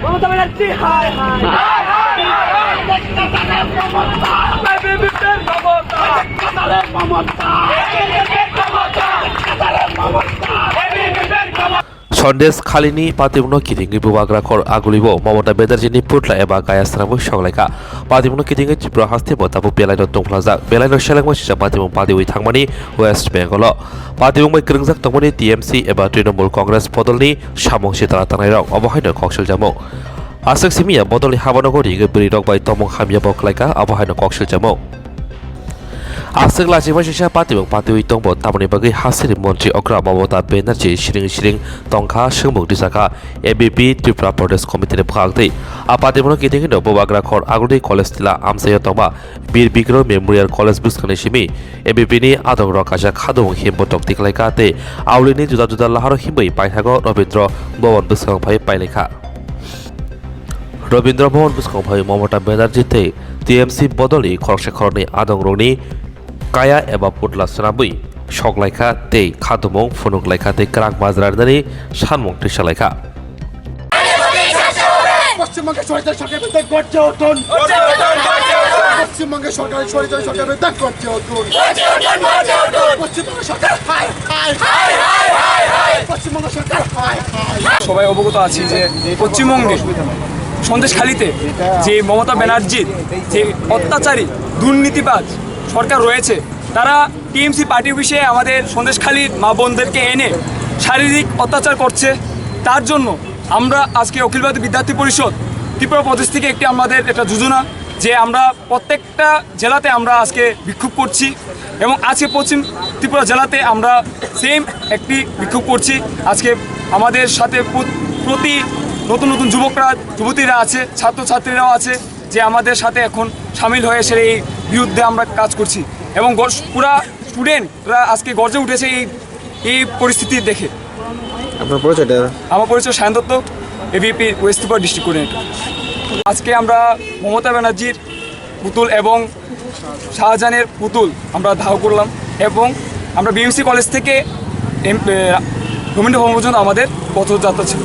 মমতা ব্যানার্জি হায় হায় सन्देशखालिनि पार्टीमुनो किथिंगि बुबाग्राखर आगुलिबो ममता बेनार्जीनि पुतला एबा गायास्रामु संलायखा पार्टीमुनो किथिंगि त्रिपुरा हास्ते बताबु बेलायनो दंफ्लाजाक बेलायनो सेलेंमो सिसा पार्टीमु पार्टीवि थांमानि वेस्ट बेंगल पार्टीमु मै ग्रोंजाक तंमानि टीएमसी एबा तृणमूल कांग्रेस बदलनि सामं सितारा तानायराव अबहायनो कक्सल जामु आसक सिमिया बदलनि हाबानगरि गबरि रगबाय तमं हामिया बखलायका अबहायनो कक्सल जामु आसक लाजिमा सिसा पार्टीमु पार्टीवि तंबो तामनि बागै हासिरि मन्त्री अग्रा ममता बेनार्जी सिरिं तंखा सोंमुक दिसाखा एबीपी त्रिपुरा प्रदेश कमिटिनि भागदै आ पार्टीमुनो किथिंगिनो बुबाग्राखर आगुलि कलेज तिला आमसाया तंबा बीर बिग्रह मेमोरियल कलेज बुस्कानि सिमी एबीपीनि आदं रकाजा खादुं हिमबो तक्तिकलायका ते आवलिनि जुदा जुदा लाहार हिमै पाइथागो रवीन्द्र भवन बुस्कांफाय पाइलेखा रवीन्द्र भवन बुस्कांफाय ममता बेनार्जी ते टीएमसी बदलि खरसेखरनि आदं रंनि काया एबा पुतला सोनाबुइ सकलायखा ते खादुमं फुनुकलायखा ते क्रांक माजरानि सानमं त्रिसालायखा পশ্চিমবঙ্গের সরকার সরকারের বিরুদ্ধে গর্জে উঠুন পশ্চিমবঙ্গের সরকার সরকারের বিরুদ্ধে গর্জে উঠুন পশ্চিমবঙ্গের সরকার হাই হাই হাই হাই হাই পশ্চিমবঙ্গের সরকার হাই হাই সবাই অবগত আছি যে পশ্চিমবঙ্গে সন্দেশখালিতে যে মমতা ব্যানার্জির যে অত্যাচারী দুর্নীতিবাজ সরকার রয়েছে তারা টিএমসি পার্টি অফিসে আমাদের সন্দেশখালির মা বোনদেরকে এনে শারীরিক অত্যাচার করছে তার জন্য আমরা আজকে অখিল ভারতীয় বিদ্যার্থী পরিষদ ত্রিপুরা প্রদেশ থেকে আমাদের একটা যোজনা যে আমরা প্রত্যেকটা জেলাতে আমরা আজকে বিক্ষোভ করছি এবং আজকে পশ্চিম ত্রিপুরা জেলাতে আমরা সেম একটি বিক্ষোভ করছি আজকে আমাদের সাথে প্রতি নতুন নতুন যুবতীরা আছে ছাত্রছাত্রীরাও আছে যে আমাদের সাথে এখন সামিল হয়ে এসে এই বিরুদ্ধে আমরা কাজ করছি এবং পুরা স্টুডেন্টরা আজকে গর্জে উঠেছে এই পরিস্থিতি দেখে। আপনার পরিচয়টা? আমার পরিচয় Sayan Dutta, ABP West Tripura district coordinator. আজকে আমরা মমতা ব্যানার্জির পুতুল এবং শাহজাহানের পুতুল আমরা দাহ করলাম এবং আমরা বিএমসি কলেজ থেকে রবীন্দ্র ভবন পর্যন্ত আমাদের পথযাত্রা ছিল।